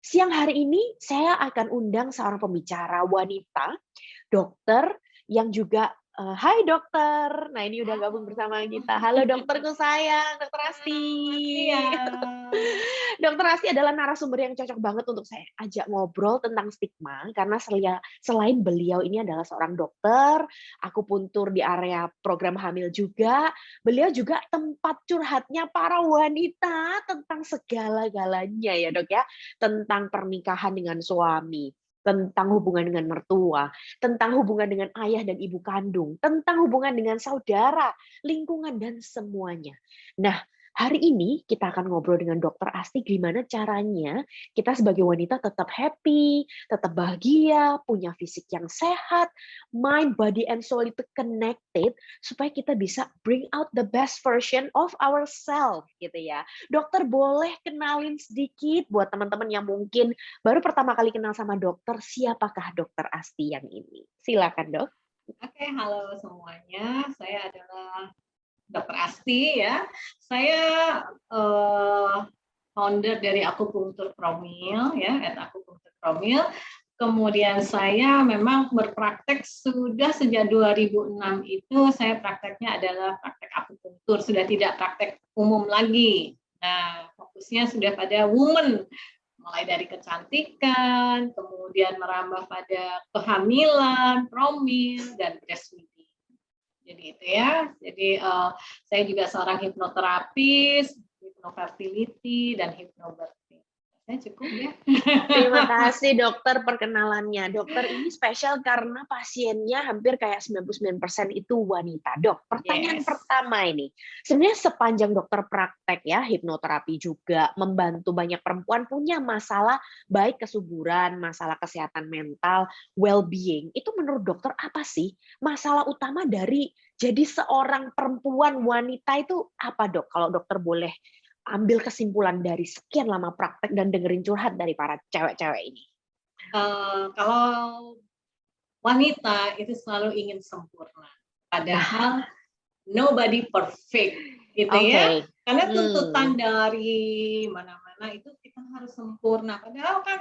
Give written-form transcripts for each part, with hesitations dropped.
Siang hari ini saya akan undang seorang pembicara wanita, dokter yang juga hai dokter. Nah, ini udah gabung bersama Halo. kita. Halo dokterku sayang, Dokter Asti. Selamat siang. Dokter Asti adalah narasumber yang cocok banget untuk saya ajak ngobrol tentang stigma, karena selain beliau ini adalah seorang dokter, akupuntur di area program hamil juga, beliau juga tempat curhatnya para wanita tentang segala-galanya ya Dok ya, tentang pernikahan dengan suami, tentang hubungan dengan mertua, tentang hubungan dengan ayah dan ibu kandung, tentang hubungan dengan saudara, lingkungan, dan semuanya. Nah, hari ini kita akan ngobrol dengan Dokter Asti gimana caranya kita sebagai wanita tetap happy, tetap bahagia, punya fisik yang sehat, mind, body, and soul itu connected, supaya kita bisa bring out the best version of ourselves gitu ya. Dokter boleh kenalin sedikit buat teman-teman yang mungkin baru pertama kali kenal sama dokter, siapakah Dokter Asti yang ini? Silakan Dok. Oke, halo semuanya. Saya adalah Dokter Asti ya. Saya founder dari Akupunktur Promil ya, @akupunktur Promil. Kemudian saya memang berpraktek sudah sejak 2006 itu saya prakteknya adalah praktek akupunktur, sudah tidak praktek umum lagi. Nah, fokusnya sudah pada woman, mulai dari kecantikan, kemudian merambah pada kehamilan, promil, dan breastfeeding. Jadi itu ya. Jadi saya juga seorang hipnoterapis, hipnofertility, dan hypnobirthing. Saya cukup ya. Terima kasih dokter perkenalannya. Dokter ini spesial karena pasiennya hampir kayak 99% itu wanita. Dok, pertanyaan Yes. pertama ini, sebenarnya sepanjang dokter praktek ya, hipnoterapi juga, membantu banyak perempuan punya masalah baik kesuburan, masalah kesehatan mental, well-being. Itu menurut dokter apa sih masalah utama dari jadi seorang perempuan wanita itu apa dok? Kalau dokter boleh ambil kesimpulan dari sekian lama praktek dan dengerin curhat dari para cewek-cewek ini? Kalau wanita itu selalu ingin sempurna, Nah, padahal nobody perfect, gitu ya. oke. Karena tuntutan dari mana-mana itu kita harus sempurna, padahal kan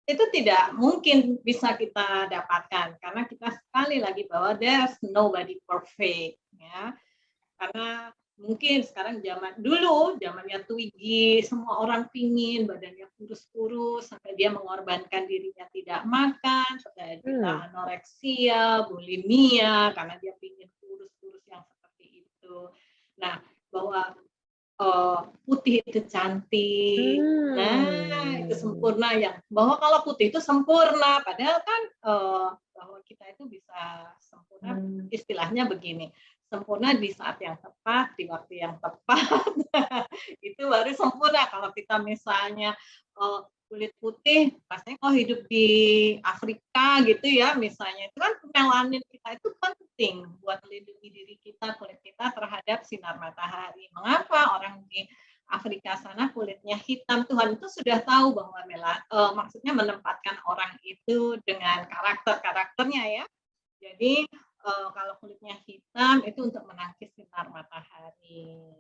itu tidak mungkin bisa kita dapatkan, karena kita sekali lagi bahwa there's nobody perfect, ya. Karena mungkin sekarang zamannya Twiggy, semua orang pingin badannya kurus-kurus, sampai dia mengorbankan dirinya tidak makan, sampai kita anoreksia, bulimia, karena dia pingin kurus-kurus yang seperti itu. Nah, bahwa putih itu cantik, nah itu sempurna, yang bahwa kalau putih itu sempurna, padahal kan bahwa kita itu bisa sempurna, istilahnya begini, sempurna di saat yang tepat, di waktu yang tepat, itu baru sempurna. Kalau kita misalnya kulit putih, pastinya kalau hidup di Afrika gitu ya, misalnya itu kan melanin kita itu penting buat melindungi diri kita, kulit kita terhadap sinar matahari. Mengapa orang di Afrika sana kulitnya hitam? Tuhan itu sudah tahu bahwa maksudnya menempatkan orang itu dengan karakternya ya. Jadi kalau kulitnya hitam itu untuk menangkis sinar matahari.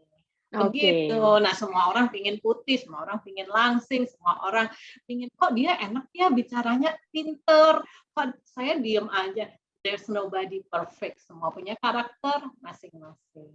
Begitu. Oke. Nah, semua orang pingin putih, semua orang pingin langsing, semua orang pingin, kok dia enak ya bicaranya pinter, kok saya diem aja. There's nobody perfect, semua punya karakter masing-masing.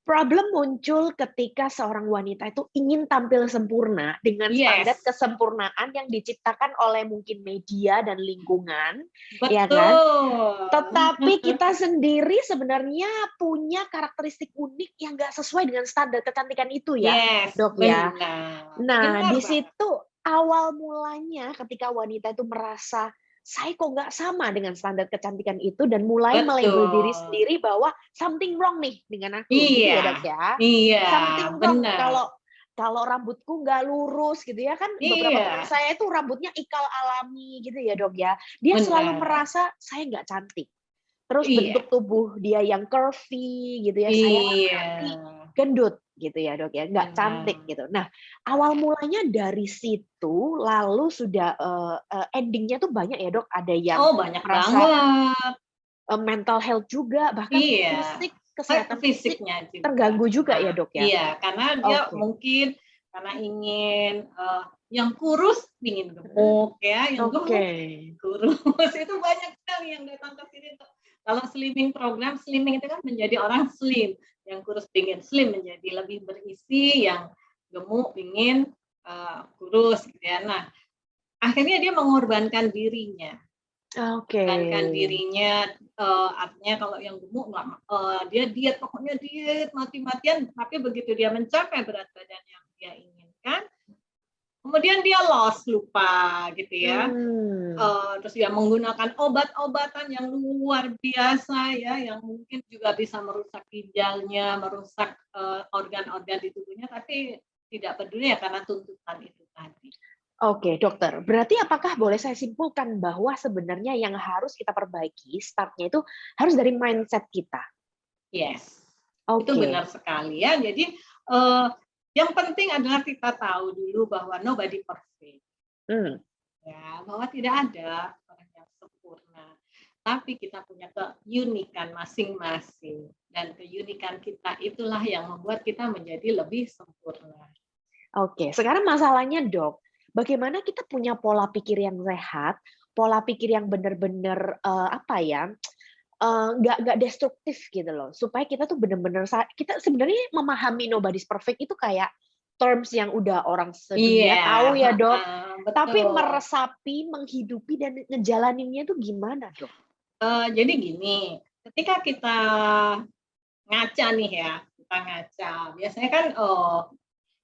Problem muncul ketika seorang wanita itu ingin tampil sempurna dengan standar Yes, kesempurnaan yang diciptakan oleh mungkin media dan lingkungan, ya kan? betul. Tetapi kita sendiri sebenarnya punya karakteristik unik yang nggak sesuai dengan standar kecantikan itu ya, Yes, Dok ya. benar. Nah, Benar di banget. situ awal mulanya ketika wanita itu merasa, "Saya kok nggak sama dengan standar kecantikan itu," dan mulai melabel diri Betul. sendiri bahwa something wrong nih dengan aku, gitu Iya, ya, Dok, ya? iya, Something wrong benar. kalau kalau rambutku nggak lurus gitu ya, kan beberapa teman Iya, saya itu rambutnya ikal alami gitu ya, Dok, ya. Dia selalu benar. merasa, "Saya nggak cantik." Terus Iya, bentuk tubuh dia yang curvy gitu ya, saya iya, tapi gendut gitu ya Dok ya, nggak benar. cantik gitu. Nah, awal mulanya dari situ, lalu sudah, ending-nya tuh banyak ya Dok, ada yang Oh, banyak merasa, banget. mental health juga, bahkan Iya, fisik, kesehatan fisik fisiknya juga terganggu juga kena. ya Dok ya? Iya, karena dia Oke. mungkin karena ingin yang kurus pingin gemuk ya, yang Oke. gemuk kurus. Itu banyak sekali yang datang ke sini tuh. Kalau slimming program, slimming itu kan menjadi orang slim, yang kurus pingin slim menjadi lebih berisi, yang gemuk pingin kurus gitu ya. Nah, akhirnya dia mengorbankan dirinya. Oke. Mengorbankan dirinya, artinya kalau yang gemuk dia diet, pokoknya diet mati-matian, tapi begitu dia mencapai berat badan yang dia inginkan, kemudian dia lupa gitu ya. Terus dia menggunakan obat-obatan yang luar biasa ya, yang mungkin juga bisa merusak ginjalnya, merusak organ-organ di tubuhnya, tapi tidak peduli ya karena tuntutan itu tadi. Oke, dokter. Berarti apakah boleh saya simpulkan bahwa sebenarnya yang harus kita perbaiki startnya itu harus dari mindset kita? Yes, itu Oke. benar sekali ya. Jadi yang penting adalah kita tahu dulu bahwa nobody perfect. Ya, bahwa tidak ada orang yang sempurna. Tapi kita punya keunikan masing-masing. Dan keunikan kita itulah yang membuat kita menjadi lebih sempurna. Oke, sekarang masalahnya dok, bagaimana kita punya pola pikir yang sehat, pola pikir yang benar-benar nggak destruktif gitu loh, supaya kita tuh benar-benar kita sebenarnya memahami nobody's perfect itu kayak terms yang udah orang sedunia Iya, tahu ya dok, tapi betul. meresapi, menghidupi dan ngejalaninnya itu gimana dok? Jadi gini, ketika kita ngaca nih ya, kita ngaca, biasanya kan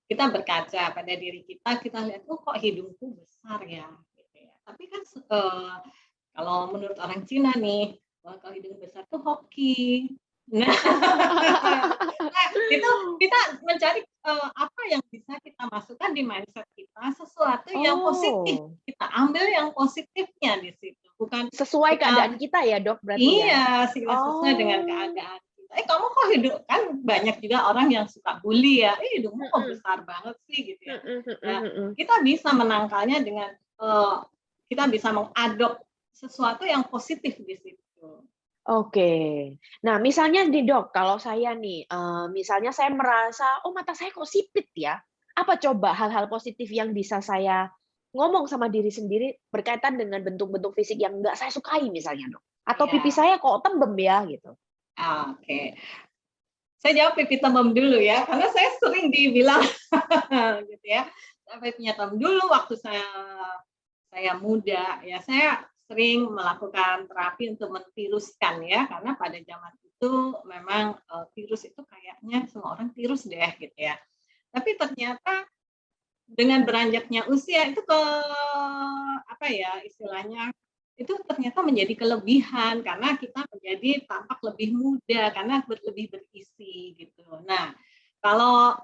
kita berkaca pada diri kita lihat, oh kok hidungku besar ya, gitu ya. Tapi kan kalau menurut orang Cina nih, kalau hidung besar tuh hoki. Nah, itu kita mencari apa yang bisa kita masukkan di mindset kita, sesuatu yang positif. Oh, Kita ambil yang positifnya di situ, bukan sesuai kita. keadaan kita ya dok berarti ya? Iya, sesuai dengan Oh. keadaan kita. Kamu kok hidup kan banyak juga orang yang suka bully ya, hidungmu kok Mhm. besar banget sih gitu ya. Mhm Nah, mhm mhm. kita bisa menangkalnya dengan kita bisa mengadop sesuatu yang positif di situ. Oke. Nah, misalnya nih Dok, kalau saya nih, misalnya saya merasa, "Oh, mata saya kok sipit ya?" Apa coba hal-hal positif yang bisa saya ngomong sama diri sendiri berkaitan dengan bentuk-bentuk fisik yang nggak saya sukai misalnya, Dok? Atau pipi Ya, saya kok tembem ya, gitu? oke. Saya jawab pipi tembem dulu ya, karena saya sering dibilang gitu ya. Pipinya tembem dulu waktu saya muda ya, saya sering melakukan terapi untuk mentiruskan ya, karena pada zaman itu memang tirus itu kayaknya semua orang tirus deh gitu ya. Tapi ternyata dengan beranjaknya usia itu apa ya istilahnya, itu ternyata menjadi kelebihan karena kita menjadi tampak lebih muda karena lebih berisi gitu. Nah, kalau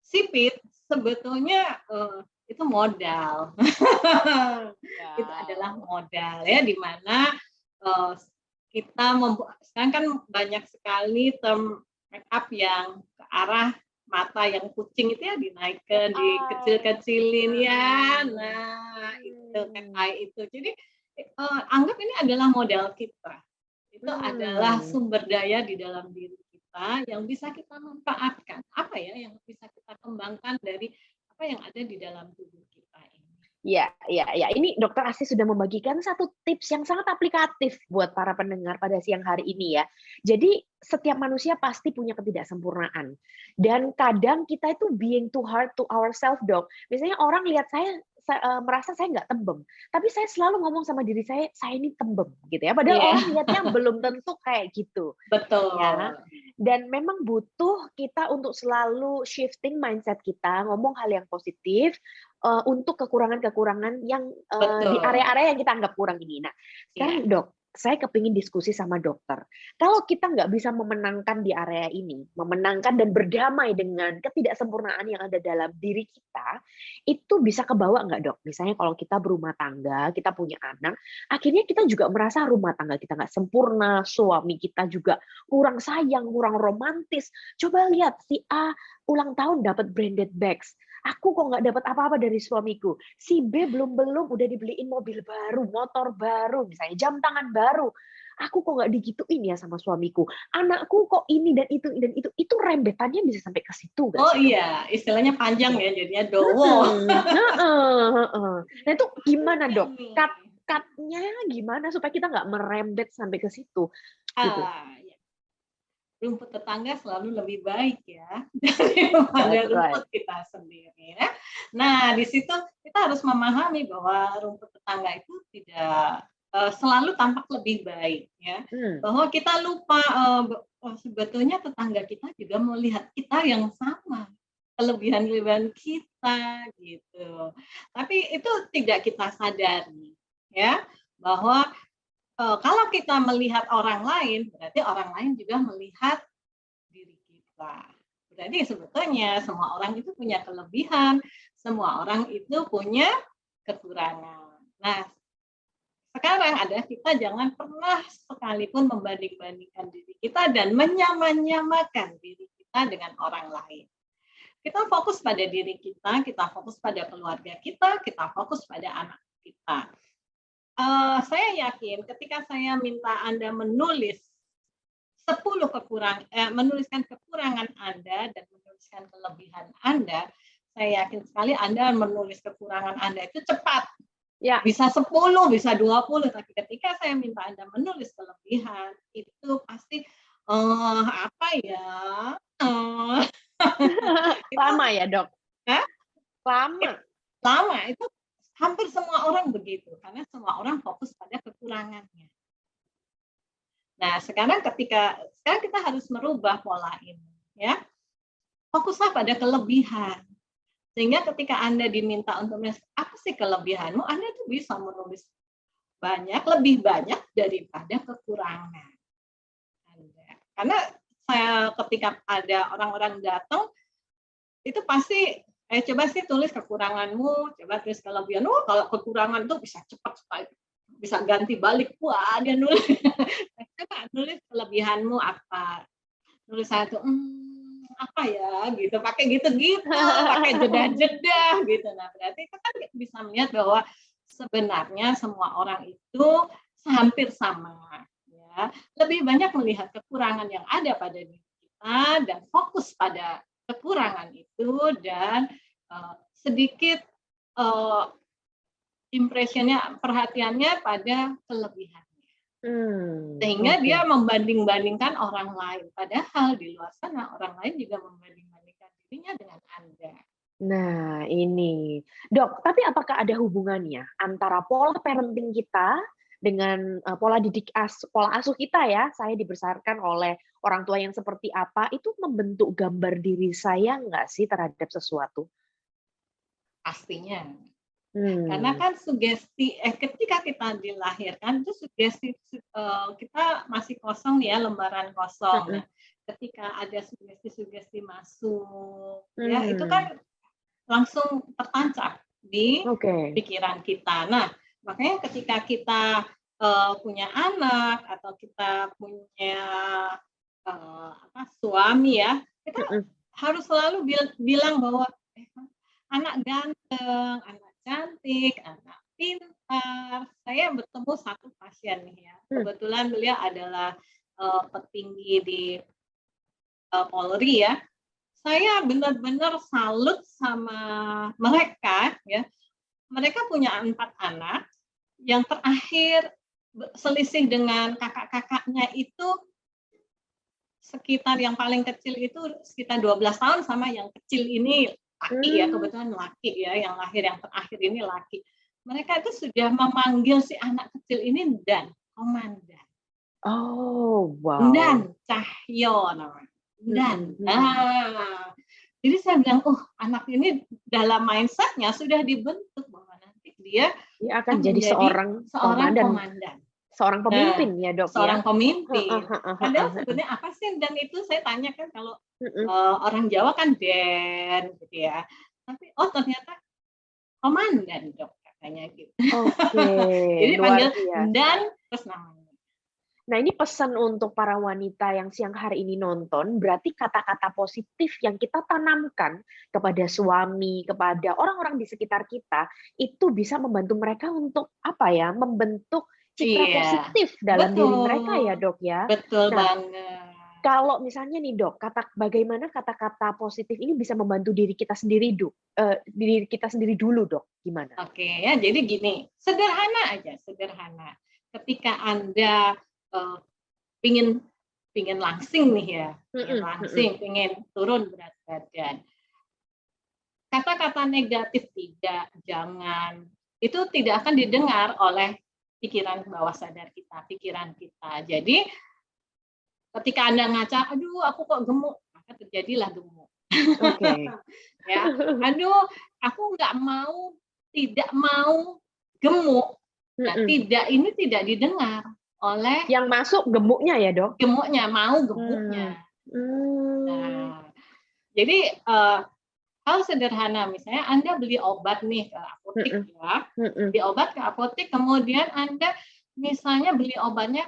sipit sebetulnya itu modal. Itu adalah Ya. modal ya, di mana kita sekarang kan banyak sekali term make up yang ke arah mata yang kucing itu ya dinaikkan, Ah, dikecil-kecilin ya. mhm. Nah, itu cat Mmm. eye itu. Jadi anggap ini adalah modal kita. Itu adalah Mmm. sumber daya di dalam diri kita yang bisa kita manfaatkan. Apa ya yang bisa kita kembangkan dari apa yang ada di dalam tubuh kita ini. Ya, ya, ya. Ini Dokter Asih sudah membagikan satu tips yang sangat aplikatif buat para pendengar pada siang hari ini ya. Jadi setiap manusia pasti punya ketidaksempurnaan. Dan kadang kita itu being too hard to ourselves, Dok. Misalnya orang lihat saya merasa saya nggak tembem, tapi saya selalu ngomong sama diri saya ini tembem gitu ya. Padahal Iya, orang lihatnya belum tentu kayak gitu. Ya, betul. dan memang butuh kita untuk selalu shifting mindset kita, ngomong hal yang positif, untuk kekurangan-kekurangan yang, di Betul. area-area yang kita anggap kurang ini. Nah, Iya, sekarang Dok, saya kepingin diskusi sama dokter. Kalau kita nggak bisa memenangkan di area ini, memenangkan dan berdamai dengan ketidaksempurnaan yang ada dalam diri kita, itu bisa kebawa nggak Dok? Misalnya kalau kita berumah tangga, kita punya anak, akhirnya kita juga merasa rumah tangga kita nggak sempurna, suami kita juga kurang sayang, kurang romantis. Coba lihat si A ulang tahun dapat branded bags. Aku kok nggak dapat apa-apa dari suamiku. Si B belum-belum udah dibeliin mobil baru, motor baru, misalnya jam tangan baru. aku kok nggak digituin ya sama suamiku, anakku kok ini dan itu rembetannya bisa sampai ke situ nggak Oh sih, Dok? iya, istilahnya panjang Iya. ya, jadinya dowo. Mhm, heeh heeh. Nah itu gimana, Dok? Nih. Cut-nya gimana supaya kita nggak merembet sampai ke situ, gitu? Ya. Rumput tetangga selalu lebih baik ya daripada That's right. rumput kita sendiri ya. Nah, di situ kita harus memahami bahwa rumput tetangga itu tidak selalu tampak lebih baik ya. Mmm, Bahwa kita lupa sebetulnya tetangga kita juga melihat kita yang sama, kelebihan-kelebihan kita gitu. Tapi itu tidak kita sadari ya, bahwa kalau kita melihat orang lain, berarti orang lain juga melihat diri kita. Berarti sebetulnya semua orang itu punya kelebihan, semua orang itu punya kekurangan. Nah, sekarang adalah kita jangan pernah sekalipun membanding-bandingkan diri kita dan menyamakan diri kita dengan orang lain. Kita fokus pada diri kita fokus pada keluarga kita fokus pada anak kita. Saya yakin ketika saya minta Anda menuliskan kekurangan Anda dan menuliskan kelebihan Anda, saya yakin sekali Anda menulis kekurangan Anda itu cepat. ya. Bisa 10, bisa 20, tapi ketika saya minta Anda menulis kelebihan, itu pasti, apa ya, itu Lama ya, Dok? Hah? Lama? Lama, itu hampir semua orang begitu, karena semua orang fokus pada kekurangannya. Nah, sekarang kita harus merubah pola ini, ya. Fokuslah pada kelebihan. Sehingga ketika Anda diminta untuk menulis, apa sih kelebihanmu? Anda tuh bisa menulis lebih banyak daripada kekurangan Anda. Karena ketika ada orang-orang datang, itu pasti, coba sih tulis kekuranganmu, coba tulis kelebihan. Oh, kalau kekurangan tuh bisa cepat sekali, bisa ganti balik. Wah, dia nulis. Coba nulis kelebihanmu apa? Nulis satu, apa ya gitu, pakai gitu-gitu, pakai jeda-jeda gitu. Nah, berarti itu kan bisa melihat bahwa sebenarnya semua orang itu hampir sama ya. Lebih banyak melihat kekurangan yang ada pada diri kita dan fokus pada kekurangan itu dan sedikit perhatiannya pada kelebihan. Sehingga dia membanding-bandingkan orang lain. Padahal di luar sana orang lain juga membanding-bandingkan dirinya dengan Anda. Nah, ini. Dok, tapi apakah ada hubungannya antara pola parenting kita dengan pola asuh kita ya? Saya dibesarkan oleh orang tua yang seperti apa, itu membentuk gambar diri saya nggak sih terhadap sesuatu? Pastinya. Karena Hmm. kan ketika kita dilahirkan itu sugesti kita masih kosong ya, lembaran kosong. Mhm. Nah, ketika ada sugesti-sugesti masuk, ya itu Hmm. kan langsung tertancap di Oke. pikiran kita. Nah, makanya ketika kita punya anak atau kita punya suami ya, kita Mhm. harus selalu bilang bahwa anak ganteng, anak cantik, anak pintar. Saya bertemu satu pasien nih ya. Mmm. Kebetulan beliau adalah petinggi di Polri ya. Saya benar-benar salut sama mereka ya. Mereka punya 4 anak, yang terakhir selisih dengan kakak-kakaknya itu sekitar yang paling kecil itu sekitar 12 tahun sama yang kecil ini laki ya, Mmm. kebetulan laki ya, yang lahir yang terakhir ini laki. Mereka itu sudah memanggil si anak kecil ini Dan, komandan. Oh, Dan wow. Cahyo namanya. Dan. Mhm mhm. Nah, jadi saya bilang, oh anak ini dalam mindset-nya sudah dibentuk bahwa nanti dia Dia akan akan jadi menjadi seorang seorang komandan, komandan. seorang Nah, pemimpin ya, Dok, ya? seorang Heeh pemimpin. heeh heeh Padahal heeh. sebenarnya apa sih Dan itu? Saya tanya kan kalau Mhm. orang Jawa kan Den gitu ya. Tapi oh ternyata komandan Dok katanya gitu. Oke, Jadi luar panggil biasa. Dan terus namanya. Nah, ini pesan untuk para wanita yang siang hari ini nonton, berarti kata-kata positif yang kita tanamkan kepada suami, kepada orang-orang di sekitar kita, itu bisa membantu mereka untuk, apa ya, membentuk citra Iya, positif dalam diri mereka ya, betul. Dok, ya. Betul Nah, banget. kalau misalnya nih, Dok, bagaimana kata-kata positif ini bisa membantu diri kita sendiri, diri kita sendiri dulu, Dok, gimana? Oke ya, jadi gini, sederhana aja, sederhana. Ketika Anda eh, pingin pingin langsing nih ya, pingin Mhm mhm. langsing, pingin turun berat badan. Kata-kata negatif tidak, jangan, itu tidak akan didengar oleh pikiran bawah sadar kita, pikiran kita. Jadi ketika Anda ngaca, aduh aku kok gemuk, maka terjadilah gemuk. Oke. Ya, aduh aku nggak mau, tidak mau gemuk. Nah, Mhm. tidak ini tidak didengar oleh Yang masuk gemuknya ya, Dok? gemuknya, mau gemuknya. Mmm. Mmm. Nah, jadi hal sederhana, misalnya Anda beli obat nih ke apotek Mhm ya, mhm. beli obat ke apotek, kemudian Anda misalnya beli obatnya,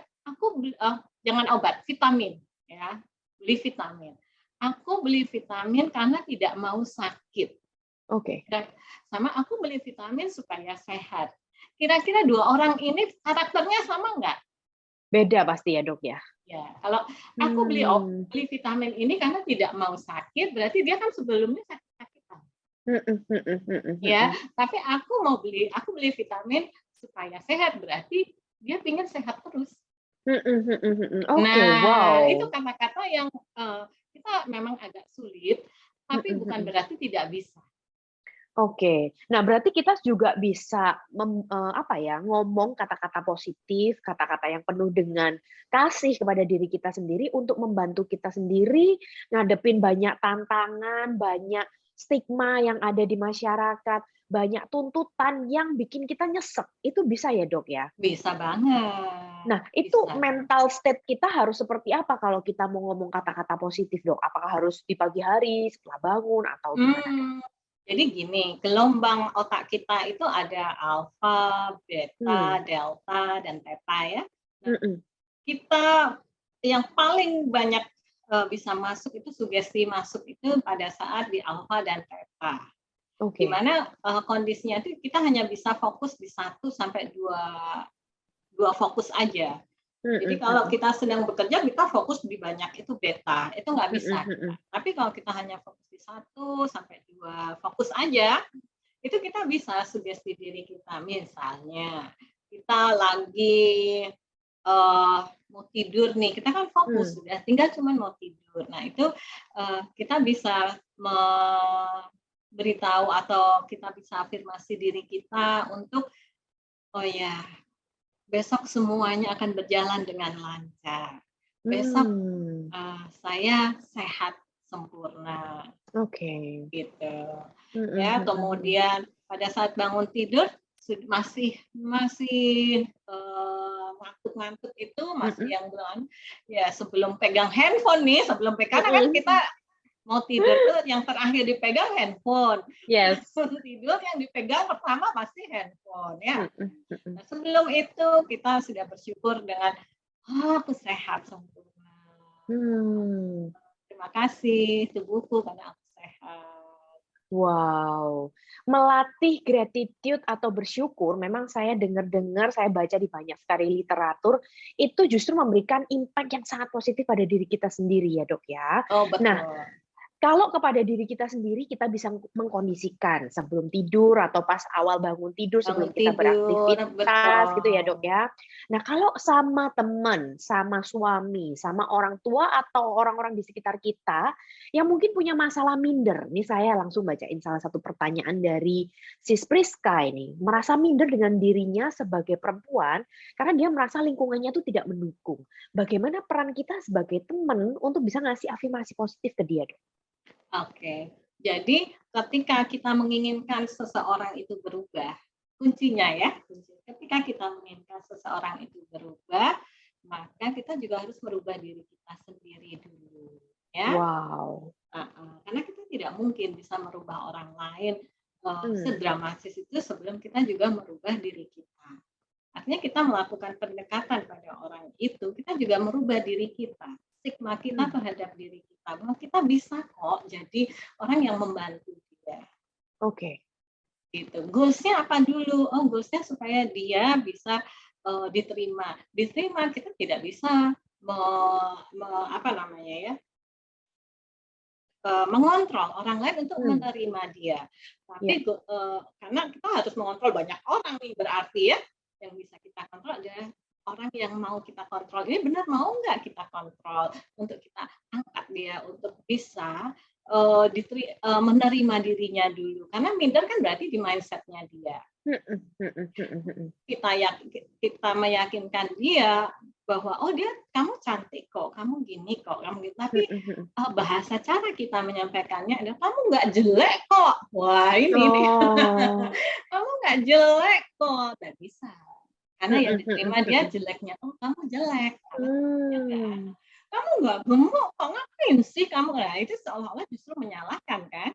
jangan obat, vitamin ya, beli vitamin. Aku beli vitamin karena tidak mau sakit. Oke. Sama aku beli vitamin supaya sehat. Kira-kira dua orang ini karakternya sama nggak? Beda pasti ya, Dok, ya? Ya, kalau aku Mmm. beli vitamin ini karena tidak mau sakit, berarti dia kan sebelumnya sakit-sakitan. Mhm mhm mhm Ya, mhm. tapi aku beli vitamin supaya sehat, berarti dia pingin sehat terus. Mhm mhm mhm. Oke, Nah, itu wow. kata-kata yang kita memang agak sulit, tapi Mhm bukan mhm. berarti tidak bisa. Oke. Nah, berarti kita juga bisa apa ya, ngomong kata-kata positif, kata-kata yang penuh dengan kasih kepada diri kita sendiri untuk membantu kita sendiri ngadepin banyak tantangan, banyak stigma yang ada di masyarakat, banyak tuntutan yang bikin kita nyesek. Itu bisa ya, Dok, ya? Bisa banget, Nah, itu bisa. mental state kita harus seperti apa kalau kita mau ngomong kata-kata positif, Dok? Apakah harus di pagi hari, setelah bangun, atau gimana, Dok? Hmm, jadi gini, gelombang otak kita itu ada alfa, Hmm. beta, delta, dan theta ya. Nah, Mhm. kita yang paling banyak bisa masuk itu sugesti masuk itu pada saat di alfa dan theta. Di Oke. mana kondisinya itu kita hanya bisa fokus di satu sampai dua fokus aja. Jadi Mhm kalau mhm. kita sedang bekerja, kita fokus di banyak itu beta, itu nggak Mhm bisa kita. mhm. Tapi kalau kita hanya fokus di satu sampai dua fokus aja, itu kita bisa sugesti diri kita. Misalnya kita lagi mau tidur nih, kita kan fokus Mmm. sudah, tinggal cuman mau tidur. Nah itu kita bisa memberitahu atau kita bisa afirmasi diri kita untuk, oh ya, besok semuanya akan berjalan dengan lancar. Besok Mmm. saya sehat sempurna, Oke. gitu. Mhm Ya, mhm mhm. kemudian pada saat bangun tidur masih masih ngantuk-ngantuk itu masih Mhm. yang belum ya sebelum pegang handphone nih, sebelum pegang karena kan kita Mhm. mau tidur tuh yang terakhir dipegang handphone. Yes. Sebelum tidur yang dipegang pertama pasti handphone ya. Mhm mhm. Nah, sebelum itu kita sudah bersyukur dengan, "Oh, aku sehat sempurna. Mmm. Terima kasih tubuhku karena aku sehat." Wow, melatih gratitude atau bersyukur memang saya dengar-dengar, saya baca di banyak sekali literatur, itu justru memberikan impact yang sangat positif pada diri kita sendiri ya, Dok, ya. Oh, Nah, betul. kalau kepada diri kita sendiri, kita bisa mengkondisikan sebelum tidur atau pas awal bangun tidur sebelum Bangun kita tidur, beraktivitas gitu ya, Dok, betul. ya. Nah, kalau sama teman, sama suami, sama orang tua atau orang-orang di sekitar kita yang mungkin punya masalah minder, nih saya langsung bacain salah satu pertanyaan dari Sis Priska ini, merasa minder dengan dirinya sebagai perempuan karena dia merasa lingkungannya itu tidak mendukung. Bagaimana peran kita sebagai teman untuk bisa ngasih afirmasi positif ke dia, Dok? Oke. Jadi ketika kita menginginkan seseorang itu berubah, kuncinya ya, ketika kita menginginkan seseorang itu berubah, maka kita juga harus merubah diri kita sendiri dulu, ya. Wow. Karena kita tidak mungkin bisa merubah orang lain, Mmm. sedramatis itu sebelum kita juga merubah diri kita. Artinya kita melakukan pendekatan pada orang itu, kita juga merubah diri kita, stigma kita Mmm. terhadap diri kita, bahwa kita bisa kok jadi orang yang membantu dia, Oke. gitu. Goals-nya apa dulu? Oh, goals-nya supaya dia bisa diterima. Diterima kita tidak bisa mengontrol orang lain untuk Hmm. menerima dia. Ya. Tapi karena kita harus mengontrol banyak orang nih berarti ya, yang bisa kita kontrol adalah orang yang mau kita kontrol. Ini benar mau nggak kita kontrol untuk kita angkat dia untuk bisa menerima dirinya dulu. Karena minder kan berarti di mindsetnya dia. Kita meyakinkan dia bahwa dia kamu cantik kok, kamu gini kok, kamu gitu. Tapi bahasa cara kita menyampaikannya adalah kamu nggak jelek kok. Wah ini kamu nggak jelek kok, nggak bisa. Karena yang diterima dia jeleknya, kamu jelek. Kamu nggak gemuk kok, ngapain sih kamu? Nah itu seolah-olah justru menyalahkan kan?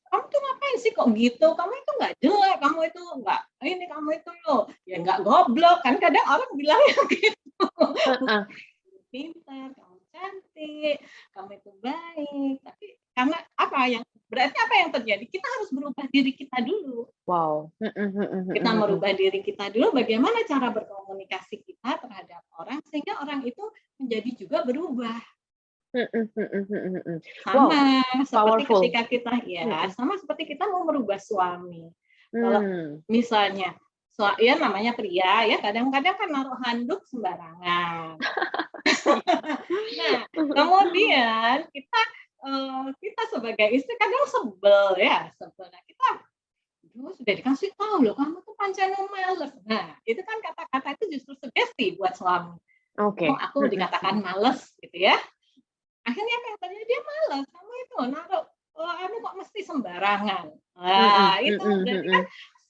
Kamu tuh ngapain sih kok gitu? Kamu itu nggak jelek, kamu itu nggak ini, kamu itu loh ya nggak goblok kan, kadang orang bilangnya gitu. Pintar, kamu cantik, kamu itu baik. Tapi karena berarti apa yang terjadi? Kita harus berubah diri kita dulu. Wow. Kita merubah diri kita dulu, bagaimana cara berkomunikasi kita terhadap orang sehingga orang itu menjadi juga berubah. Sama seperti ketika kita sama seperti kita mau merubah suami. Kalau misalnya ya namanya pria ya, kadang-kadang kan naruh handuk sembarangan. Nah, kemudian kita sebagai istri kadang sebel. Nah, kita sudah dikasih tahu loh, kamu tuh pancen males. Nah, itu kan kata-kata itu justru sugesti buat suami. Aku dikatakan males gitu ya. Akhirnya apa yang terjadi? Dia malas. Kamu itu naruh kok mesti sembarangan. Nah, itu berarti kan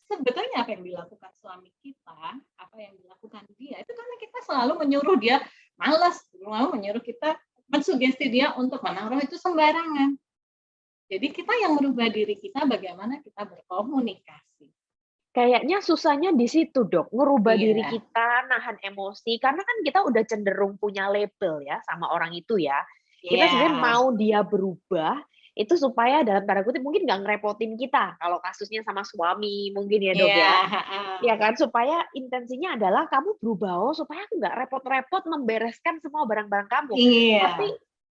sebetulnya apa yang dilakukan suami kita, apa yang dilakukan dia, itu karena kita selalu menyuruh dia malas, selalu menyuruh kita, mensugesti dia untuk menaruh itu sembarangan. Jadi kita yang merubah diri kita, bagaimana kita berkomunikasi. Kayaknya susahnya di situ, Dok. Ngerubah diri kita, nahan emosi. Karena kan kita udah cenderung punya label ya sama orang itu ya. Kita sebenarnya mau dia berubah, itu supaya dalam tanda kutip mungkin nggak ngerepotin kita. Kalau kasusnya sama suami mungkin ya, Dok ya. Ya kan, supaya intensinya adalah kamu berubah, supaya aku nggak repot-repot membereskan semua barang-barang kamu. Tapi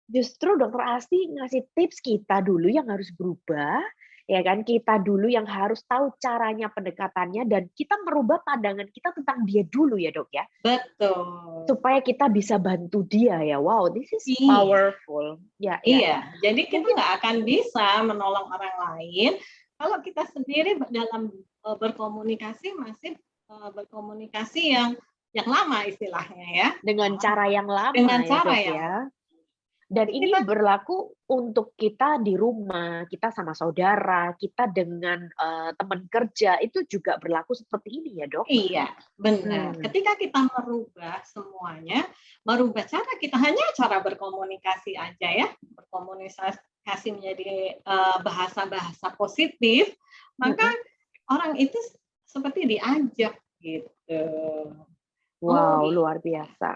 justru Dokter Asti ngasih tips kita dulu yang harus berubah, ya kan, kita dulu yang harus tahu caranya pendekatannya, dan kita merubah pandangan kita tentang dia dulu ya, Dok ya. Betul. Supaya kita bisa bantu dia ya. Wow, this is powerful. Ya. Jadi kita nggak akan bisa menolong orang lain kalau kita sendiri dalam berkomunikasi masih berkomunikasi yang lama istilahnya ya. Dengan cara yang lama. Dengan cara ya, Dok, ya. Dan ini berlaku untuk kita di rumah, kita sama saudara, kita dengan teman kerja, itu juga berlaku seperti ini ya, Dok? Iya, benar. Ketika kita merubah semuanya, merubah cara kita, hanya cara berkomunikasi aja ya, berkomunikasi menjadi bahasa-bahasa positif, maka orang itu seperti diajak gitu. Wow, luar biasa.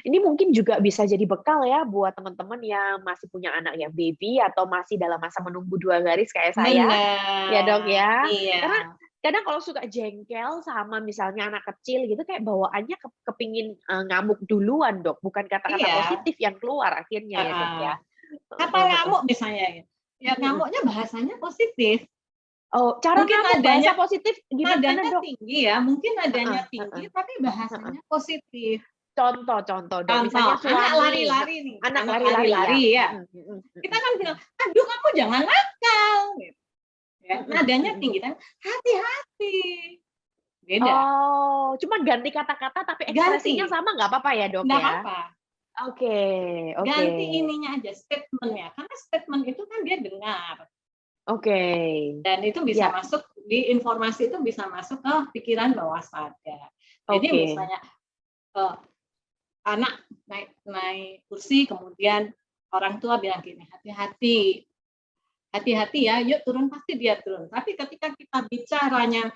Ini mungkin juga bisa jadi bekal ya buat teman-teman yang masih punya anak yang baby atau masih dalam masa menunggu 2 garis kayak saya. Ya, Dok ya. Karena kadang kalau suka jengkel sama misalnya anak kecil gitu, kayak bawaannya kepingin ngamuk duluan, Dok. Bukan kata-kata positif yang keluar akhirnya ya, Dok ya. Kata ngamuk misalnya ya, ngamuknya bahasanya positif. Cara ngamuk bahasa positif gimana, nadanya Dok? tinggi ya, mungkin nadanya tinggi tapi bahasanya positif. Contoh, Dok. Misalnya suami, anak lari-lari nih, anak lari-lari ya. Kita kan bilang, aduh kamu jangan nakal. Gitu. Ya, nadanya tinggi, kan hati-hati. Beda. Cuma ganti kata-kata tapi ekspresinya sama nggak apa-apa ya, Dok ya? Nggak apa-apa. Oke. Ganti ininya aja, statementnya. Karena statement itu kan dia dengar. Oke. Dan itu bisa masuk di informasi, itu bisa masuk ke pikiran bawah sadar. Jadi misalnya anak naik kursi, kemudian orang tua bilang gini, hati-hati ya, yuk turun, pasti dia turun. Tapi ketika kita bicaranya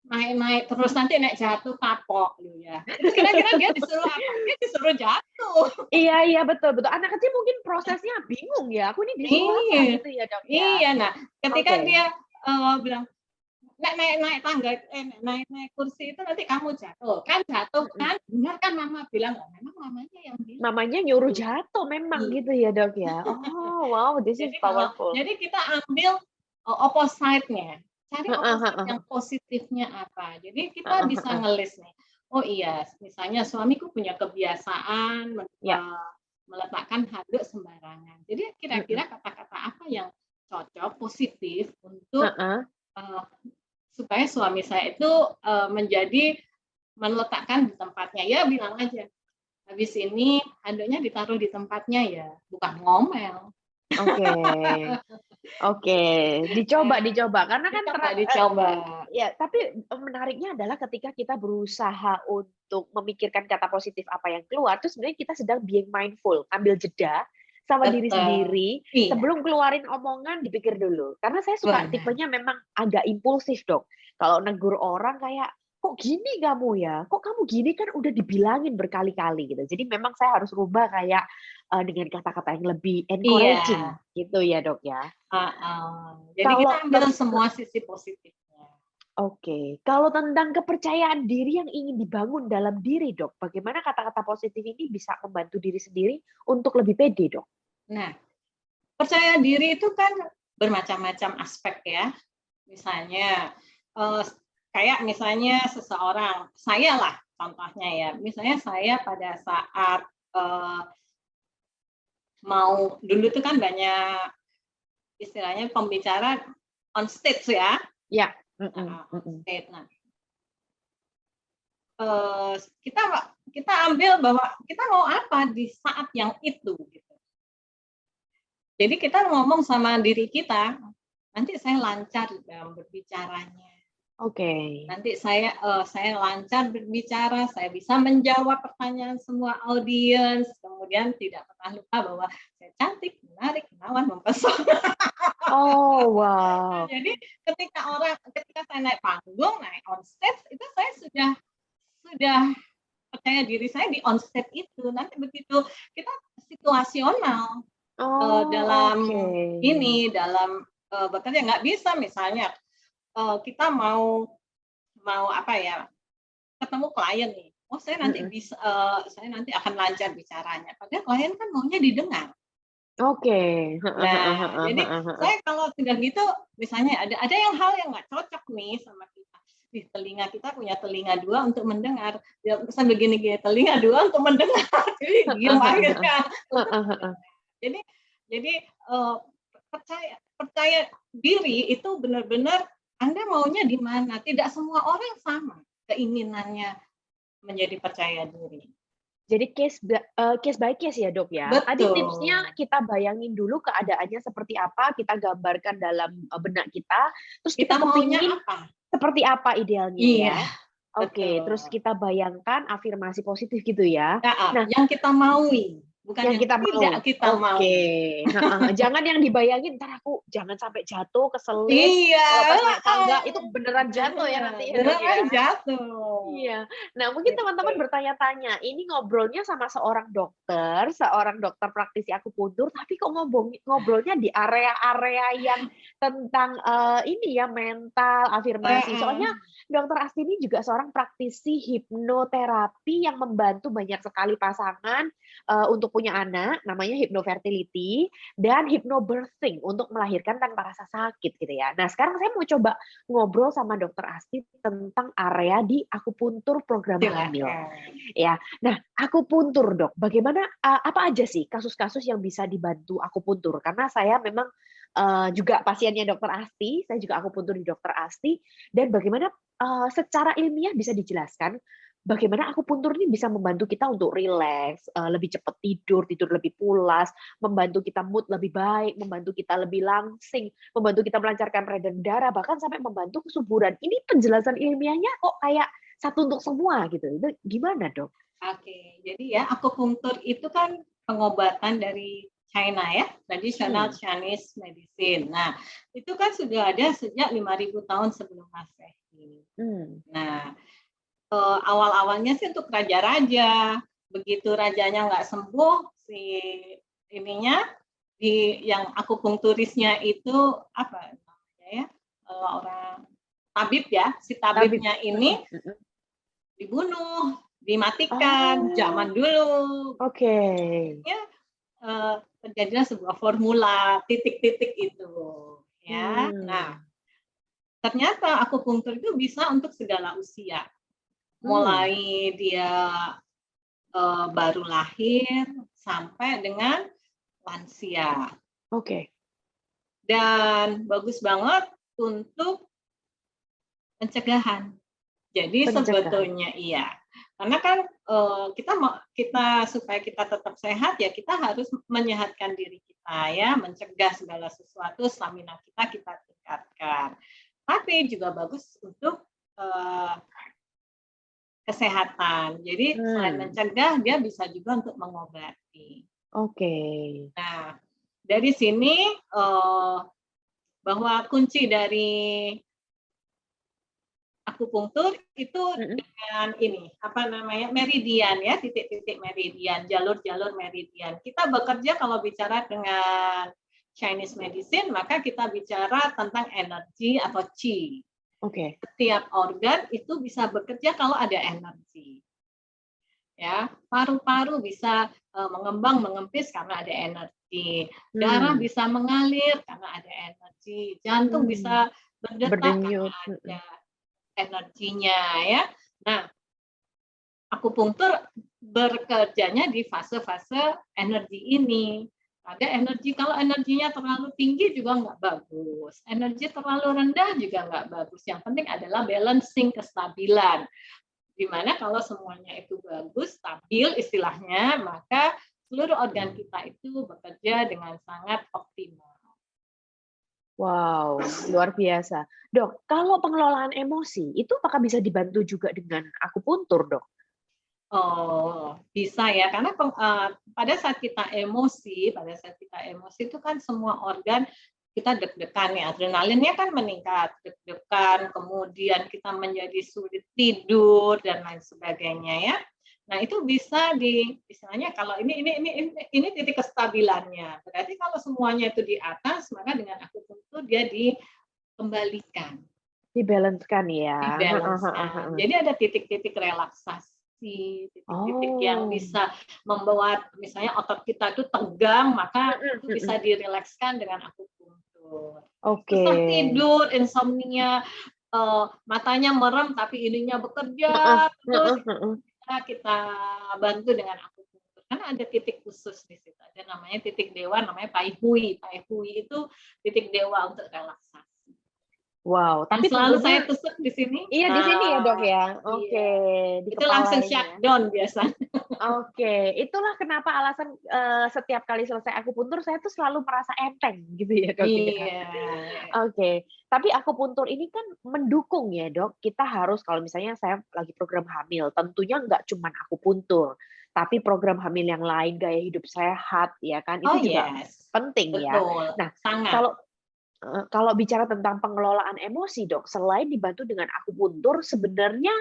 naik terus, nanti naik jatuh kapok ya. Itu kira-kira dia disuruh apa? Dia disuruh jatuh. Iya, betul. Anak kecil mungkin prosesnya bingung ya. Aku ini disuruh apa gitu ya, Dok ya. Iya, nah ketika dia bilang naik tangga, naik kursi itu nanti kamu jatuh Mhm. kan, benar kan mama bilang, oh, memang mamanya yang bilang Mamanya nyuruh gitu. jatuh memang Iya. gitu ya, Dok, ya? Oh, wow, this is powerful. Jadi kita ambil opposite-nya, cari Heeh opposite heeh. yang positifnya apa. Jadi kita Heeh bisa heeh. ngelis nih, oh iya, misalnya suamiku punya kebiasaan Ya. meletakkan handuk sembarangan. Jadi Mhm. kira-kira kata-kata apa yang cocok, positif untuk Heeh. eee, supaya suami saya itu menjadi meletakkan di tempatnya. Ya bilang aja, habis ini handuknya ditaruh di tempatnya ya, bukan ngomel. Oke. Oke, dicoba Nah, dicoba karena kan dicoba. ya, tapi menariknya adalah ketika kita berusaha untuk memikirkan kata positif apa yang keluar, terus sebenarnya kita sedang being mindful, ambil jeda sama diri Betul. sendiri, Iya, sebelum keluarin omongan dipikir dulu. Karena saya suka benar. tipenya memang agak impulsif, Dok. Kalau negur orang kayak, "Kok gini kamu ya? Kok kamu gini?" Kan udah dibilangin berkali-kali gitu. Jadi memang saya harus rubah kayak, dengan kata-kata yang lebih Iya, encouraging gitu ya, Dok, ya. heeh. Jadi kita Kalau ambil semua sisi positifnya. Oke, kalau tentang kepercayaan diri yang ingin dibangun dalam diri, Dok, bagaimana kata-kata positif ini bisa membantu diri sendiri untuk lebih pede, Dok? Nah, percaya diri itu kan bermacam-macam aspek ya. Misalnya, kayak misalnya seseorang, saya lah contohnya ya, misalnya saya pada saat, eee, mau dulu tuh kan banyak istilahnya pembicara on stage ya, Ya, mhm heeh, on mhm. stage. Nah, eee, kita kita ambil bahwa kita mau apa di saat yang itu gitu. Jadi kita ngomong sama diri kita, nanti saya lancar dalam berbicaranya, Oke. nanti saya lancar berbicara, saya bisa menjawab pertanyaan semua audiens, kemudian tidak pernah lupa bahwa saya cantik, menarik, menawan, mempesona. Oh, Nah, wow. jadi ketika saya naik panggung, naik on stage, itu saya sudah percaya diri saya di on stage itu. Nanti begitu kita situasional, Oh, dalam oke. dalam, bekerja nggak bisa misalnya, kita mau mau apa ya, ketemu klien nih, oh Mhm. saya nanti akan lancar bicaranya, padahal klien kan maunya didengar. Oke. Heeh heeh Nah, heeh jadi heeh heeh. saya kalau sudah gitu, misalnya ada yang hal yang nggak cocok nih sama kita. Di telinga kita punya telinga 2 untuk mendengar, ya sambil gini-gini, telinga 2 untuk mendengar, jadi Heeh diem heeh heeh. akhirnya untuk Heeh heeh. mendengar. Jadi, percaya percaya diri itu benar-benar Anda maunya di mana, tidak semua orang sama keinginannya menjadi percaya diri. Jadi case by case ya, Dok, ya? Tadi tipsnya Betul, kita bayangin dulu keadaannya seperti apa, kita gambarkan dalam, benak kita, terus kita kita maunya kepingin apa? seperti apa idealnya Iya, ya? Oke, terus betul. kita bayangkan afirmasi positif gitu ya. Heeh, Nah, yang kita maui, bukan yang yang kita tidak mau. kita Oke, maui. heeh, jangan yang dibayangin, "Entar aku jangan sampai jatuh, keselip, Iya, kalau pas naik tangga itu heeh, beneran jatuh ya nanti ya, Dok, beneran ya?" jatuh, Iya. Nah, mungkin gitu. teman-teman bertanya-tanya, ini ngobrolnya sama seorang dokter praktisi akupuntur, tapi kok ngobrolnya di area-area yang tentang, ini ya, mental, afirmasi. Heeh, Soalnya Dokter Asti ini juga seorang praktisi hipnoterapi yang membantu banyak sekali pasangan, untuk punya anak, namanya hypnofertility, dan hypnobirthing, untuk melahirkan tanpa rasa sakit, gitu ya. Nah, sekarang saya mau coba ngobrol sama Dokter Asti tentang area di akupuntur program hamil, silakan. ya. Nah, akupuntur, Dok, bagaimana apa aja sih kasus-kasus yang bisa dibantu akupuntur? Karena saya memang, juga pasiennya Dokter Asti, saya juga akupuntur di Dokter Asti, dan bagaimana, secara ilmiah bisa dijelaskan, bagaimana akupuntur ini bisa membantu kita untuk rileks, lebih cepat tidur, tidur lebih pulas, membantu kita mood lebih baik, membantu kita lebih langsing, membantu kita melancarkan peredaran darah, bahkan sampai membantu kesuburan. Ini penjelasan ilmiahnya kok kayak satu untuk semua gitu. Itu gimana, Dok? Oke, jadi ya akupunktur itu kan pengobatan dari China ya, traditional Mhm, Chinese medicine. Nah, itu kan sudah ada sejak 5.000 tahun sebelum Masehi. mmm, Nah, awal-awalnya sih untuk raja-raja, begitu rajanya nggak sembuh, si ininya, yang akupunkturisnya itu, apa namanya ya, orang tabib ya, si Tabib. tabibnya ini dibunuh, dimatikan zaman Oh, dulu. oke. Ya, terjadilah sebuah formula titik-titik itu, ya. Nah, ternyata akupunktur itu bisa untuk segala usia, mulai dia baru lahir sampai dengan lansia. Oke. Dan bagus banget untuk pencegahan. Jadi Pencegahan. sebetulnya iya, karena kan kita supaya kita tetap sehat ya kita harus menyehatkan diri kita ya, mencegah segala sesuatu, stamina kita tingkatkan. Tapi juga bagus untuk kesehatan. Jadi selain mencegah dia bisa juga untuk mengobati. Oke. Nah, dari sini bahwa kunci dari akupunktur itu dengan ini apa namanya meridian ya, titik-titik meridian, jalur-jalur meridian. Kita bekerja kalau bicara dengan Chinese medicine maka kita bicara tentang energi atau qi. Oke. Setiap organ itu bisa bekerja kalau ada energi. Ya, paru-paru bisa mengembang mengempis karena ada energi. Darah bisa mengalir karena ada energi. Jantung bisa berdetak karena Berdenyut. ada energinya ya. Nah, akupunktur bekerjanya di fase-fase energi ini. Ada energi, kalau energinya terlalu tinggi juga nggak bagus. Energi terlalu rendah juga nggak bagus. Yang penting adalah balancing, kestabilan. Dimana kalau semuanya itu bagus, stabil istilahnya, maka seluruh organ kita itu bekerja dengan sangat optimal. Wow, luar biasa. Dok, kalau pengelolaan emosi, itu apakah bisa dibantu juga dengan akupuntur, Dok? Oh, bisa ya, karena pada saat kita emosi itu kan semua organ kita deg-degan ya, adrenalinnya kan meningkat, deg-degan, kemudian kita menjadi sulit tidur dan lain sebagainya ya. Nah, itu bisa istilahnya kalau ini titik kestabilannya. Berarti kalau semuanya itu di atas, maka dengan akupunktur dia dikembalikan. Dibalancekan ya. Di-balance-kan. Jadi ada titik-titik relaksasi, titik-titik yang bisa membuat misalnya otot kita itu tegang, maka itu bisa direlekskan dengan akupunktur. Oke. Susah tidur, insomnia, matanya merem tapi ininya bekerja terus kita bantu dengan akupunktur. Karena ada titik khusus di situ. Ada namanya titik dewa, namanya Pai Hui. Pai Hui itu titik dewa untuk relaksasi. Wow, tapi selalu tentunya saya tusuk di sini. iya di sini ya, Dok ya. Oke, Iya. di Itu langsung kepalanya. shutdown biasanya. Oke, itulah kenapa alasan setiap kali selesai akupuntur saya tuh selalu merasa enteng gitu ya, Dok ya. Iya. Oke, tapi akupuntur ini kan mendukung ya, Dok. Kita harus kalau misalnya saya lagi program hamil, tentunya nggak cuma akupuntur, tapi program hamil yang lain, gaya hidup sehat, ya kan, Oh itu juga yes, penting ya. betul, Nah, sangat. kalau bicara tentang pengelolaan emosi, Dok, selain dibantu dengan akupuntur, sebenarnya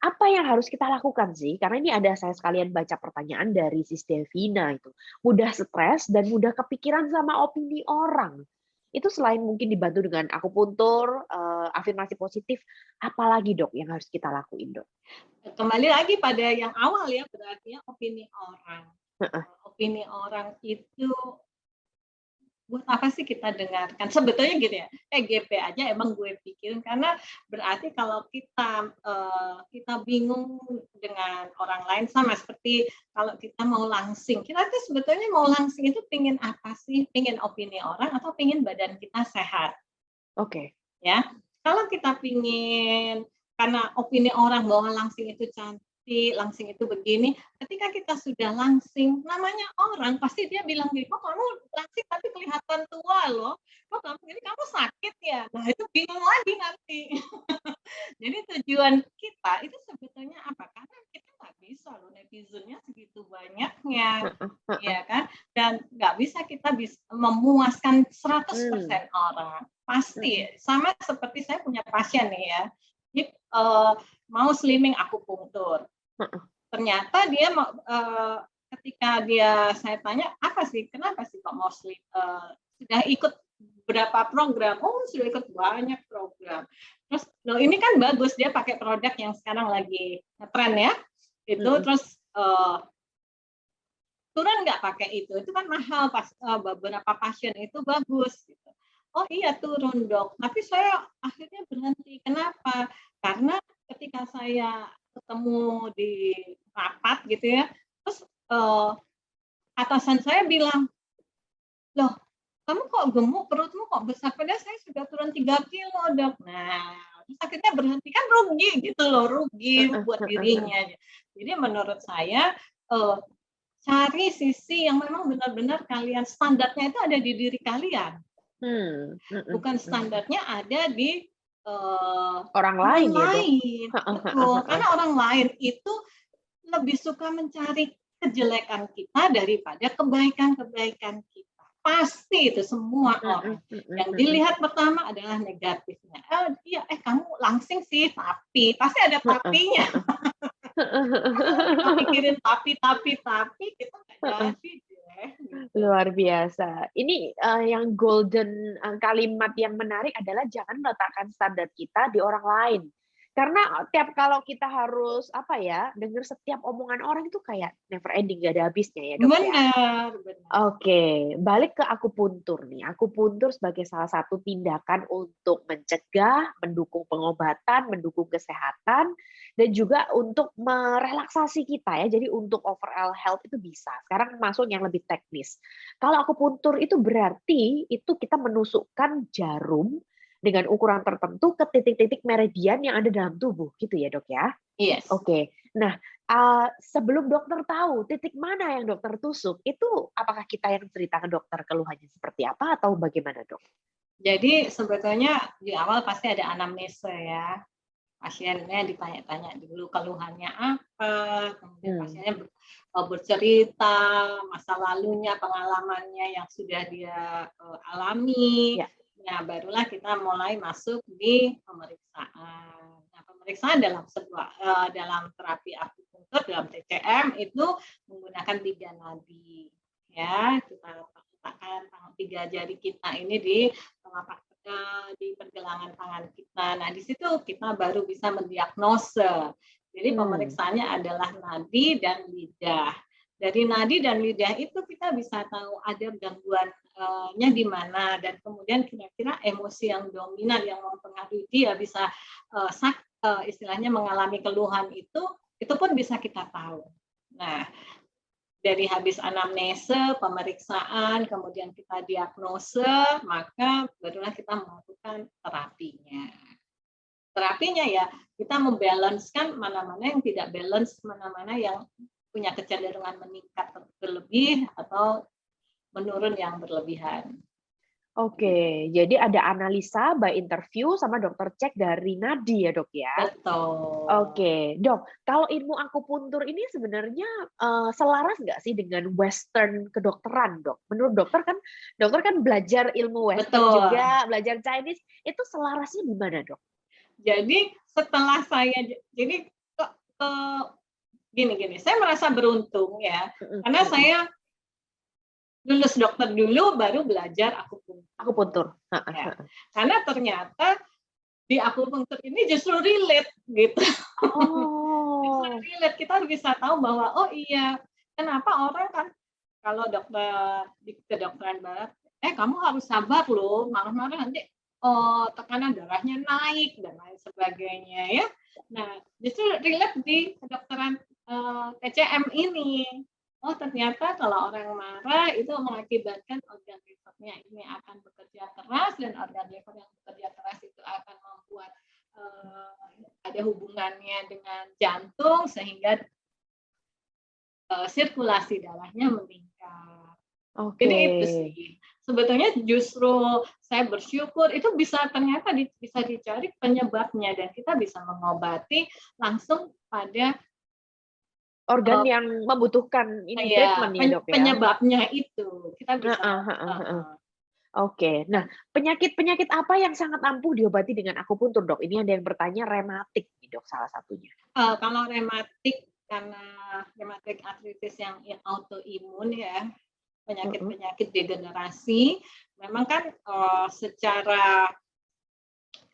apa yang harus kita lakukan sih? Karena ini ada saya sekalian baca pertanyaan dari Sis Devina itu. Mudah stres dan mudah kepikiran sama opini orang. Itu selain mungkin dibantu dengan akupuntur, afirmasi positif, apalagi Dok yang harus kita lakuin, Dok? Kembali lagi pada yang awal ya, berarti opini orang. Opini orang itu buat apa sih kita dengarkan? Sebetulnya gitu ya, GP aja emang gue pikirin karena berarti kalau kita bingung dengan orang lain sama seperti kalau kita mau langsing. Kita tuh sebetulnya mau langsing itu pingin apa sih? Pingin opini orang atau pingin badan kita sehat? Oke. Ya, kalau kita pingin karena opini orang bahwa langsing itu cantik, langsing itu begini, ketika kita sudah langsing, namanya orang pasti dia bilang gini, kok kamu langsing tapi kelihatan tua loh, kok kamu ini kamu sakit ya? Nah itu bingung lagi nanti. Jadi tujuan kita itu sebetulnya apa? Karena kita nggak bisa loh netizennya segitu banyaknya, ya kan? Dan nggak bisa kita memuaskan 100% orang. Pasti sama seperti saya punya pasien nih ya. Dia mau slimming akupunktur. Ternyata dia ketika saya tanya apa sih, kenapa sih kok mau sudah ikut berapa program. Oh, sudah ikut banyak program. Terus loh ini kan bagus, dia pakai produk yang sekarang lagi ngetren ya. Itu terus turun nggak pakai itu kan mahal, pas beberapa pasien itu bagus gitu. Oh iya turun dok, tapi saya akhirnya berhenti. Kenapa? Karena ketika saya ketemu di rapat gitu ya, terus atasan saya bilang, loh kamu kok gemuk, perutmu kok besar, padahal saya sudah turun 3 kilo dok. Nah terus akhirnya berhenti, kan rugi gitu loh, rugi buat dirinya. Jadi menurut saya cari sisi yang memang benar-benar kalian, standarnya itu ada di diri kalian, bukan standarnya ada di orang lain ya dok. Betul, karena orang lain itu lebih suka mencari kejelekan kita daripada kebaikan-kebaikan kita. Pasti itu semua orang. Yang dilihat pertama adalah negatifnya. Kamu langsing sih, tapi pasti ada tapinya. Kita pikirin tapi kita nggak jadi deh. Luar biasa. Ini yang golden kalimat yang menarik adalah jangan meletakkan standar kita di orang lain. Karena kalau kita harus dengar setiap omongan orang itu kayak never ending, gak ada habisnya ya dok. Benar. Oke, balik ke akupuntur nih. Akupuntur sebagai salah satu tindakan untuk mencegah, mendukung pengobatan, mendukung kesehatan, dan juga untuk merelaksasi kita ya. Jadi untuk overall health itu bisa. Sekarang masuk yang lebih teknis. Kalau akupuntur itu berarti itu kita menusukkan jarum dengan ukuran tertentu ke titik-titik meridian yang ada dalam tubuh, gitu ya dok ya? Yes. Oke. Nah, sebelum dokter tahu titik mana yang dokter tusuk, itu apakah kita yang cerita ke dokter keluhannya seperti apa atau bagaimana dok? Jadi sebetulnya di awal pasti ada anamnesa ya. Pasiennya ditanya-tanya dulu keluhannya apa, kemudian pasiennya bercerita masa lalunya, pengalamannya yang sudah dia alami. Ya. Nah, barulah kita mulai masuk di pemeriksaan. Nah, pemeriksaan dalam terapi akupuntur, dalam TCM itu menggunakan 3 nadi. Ya, kita letakkan 3 jari kita ini di telapak di pergelangan tangan kita. Nah, di situ kita baru bisa mendiagnosa. Jadi pemeriksaannya adalah nadi dan lidah. Dari nadi dan lidah itu kita bisa tahu ada gangguannya di mana, dan kemudian kira-kira emosi yang dominan yang mempengaruhi dia bisa istilahnya mengalami keluhan itu pun bisa kita tahu. Nah, dari habis anamnese, pemeriksaan, kemudian kita diagnose, maka barulah kita melakukan terapinya. Terapinya ya kita membalanskan mana-mana yang tidak balance, mana-mana yang punya kecenderungan meningkat berlebih atau menurun yang berlebihan. Oke, jadi ada analisa by interview sama dokter cek dari nadi ya dok ya? Betul. Oke, dok, kalau ilmu akupuntur ini sebenarnya selaras nggak sih dengan Western kedokteran dok? Menurut dokter kan belajar ilmu Western. Betul. Juga, belajar Chinese, itu selarasnya di mana dok? Jadi setelah saya, jadi gini, saya merasa beruntung ya, karena saya lulus dokter dulu baru belajar akupuntur. Ya. Karena ternyata di akupuntur ini justru relate gitu. Justru relate, kita bisa tahu bahwa oh iya, kenapa orang kan kalau dokter di kedokteran barat, kamu harus sabar loh, malah nanti tekanan darahnya naik dan lain sebagainya ya. Nah, justru relate di kedokteran TCM ini. Oh, ternyata kalau orang marah itu mengakibatkan organ livernya ini akan bekerja keras, dan organ liver yang bekerja keras itu akan membuat ada hubungannya dengan jantung sehingga sirkulasi darahnya meningkat. Jadi itu sih. Sebetulnya justru saya bersyukur itu ternyata bisa dicari penyebabnya, dan kita bisa mengobati langsung pada organ yang membutuhkan ini treatment ya dok ya? Penyebabnya itu kita bisa. Oke, nah penyakit apa yang sangat ampuh diobati dengan akupuntur dok? Ini ada yang bertanya rematik nih dok salah satunya. Kalau rematik, karena rematik artritis yang autoimun ya, penyakit-penyakit degenerasi, memang kan secara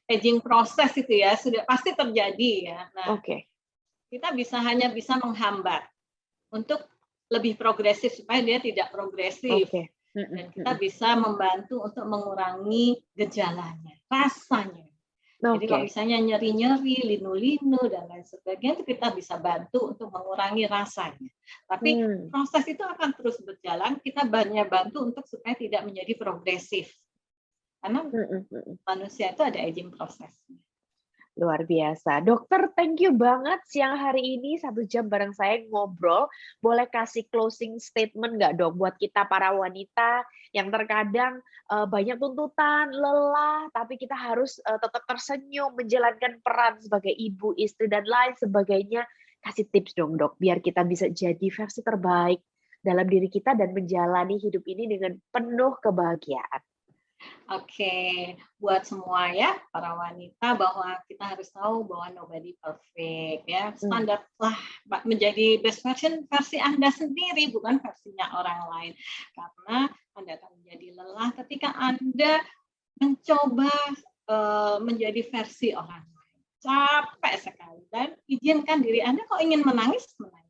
aging proses itu ya sudah pasti terjadi ya. Nah, kita hanya bisa menghambat untuk lebih progresif supaya dia tidak progresif. Dan kita bisa membantu untuk mengurangi gejalanya, rasanya. Jadi kalau misalnya nyeri-nyeri, linu-linu, dan lain sebagainya, itu kita bisa bantu untuk mengurangi rasanya. Tapi proses itu akan terus berjalan, kita banyak bantu untuk supaya tidak menjadi progresif. Karena manusia itu ada aging prosesnya. Luar biasa. Dokter, thank you banget siang hari ini 1 jam bareng saya ngobrol. Boleh kasih closing statement nggak dok buat kita para wanita yang terkadang banyak tuntutan, lelah, tapi kita harus tetap tersenyum, menjalankan peran sebagai ibu, istri, dan lain sebagainya. Kasih tips dong dok, biar kita bisa jadi versi terbaik dalam diri kita dan menjalani hidup ini dengan penuh kebahagiaan. Oke, buat semua ya para wanita bahwa kita harus tahu bahwa nobody perfect ya. Standarlah menjadi best version versi Anda sendiri bukan versinya orang lain. Karena Anda akan menjadi lelah ketika Anda mencoba menjadi versi orang lain. Capek sekali dan izinkan diri Anda kalau ingin menangis, menangislah.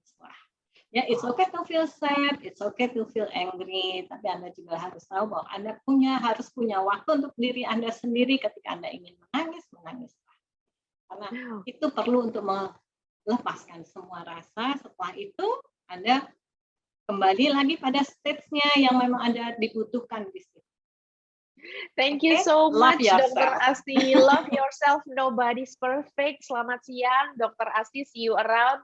Ya, it's okay to feel sad, it's okay to feel angry, tapi Anda juga harus tahu bahwa Anda harus punya waktu untuk diri Anda sendiri ketika Anda ingin menangis, menangislah. Karena itu perlu untuk melepaskan semua rasa, setelah itu Anda kembali lagi pada stage-nya yang memang Anda dibutuhkan di situ. Thank you so much, Dr. Asti. Love yourself, nobody's perfect. Selamat siang, Dr. Asti. See you around.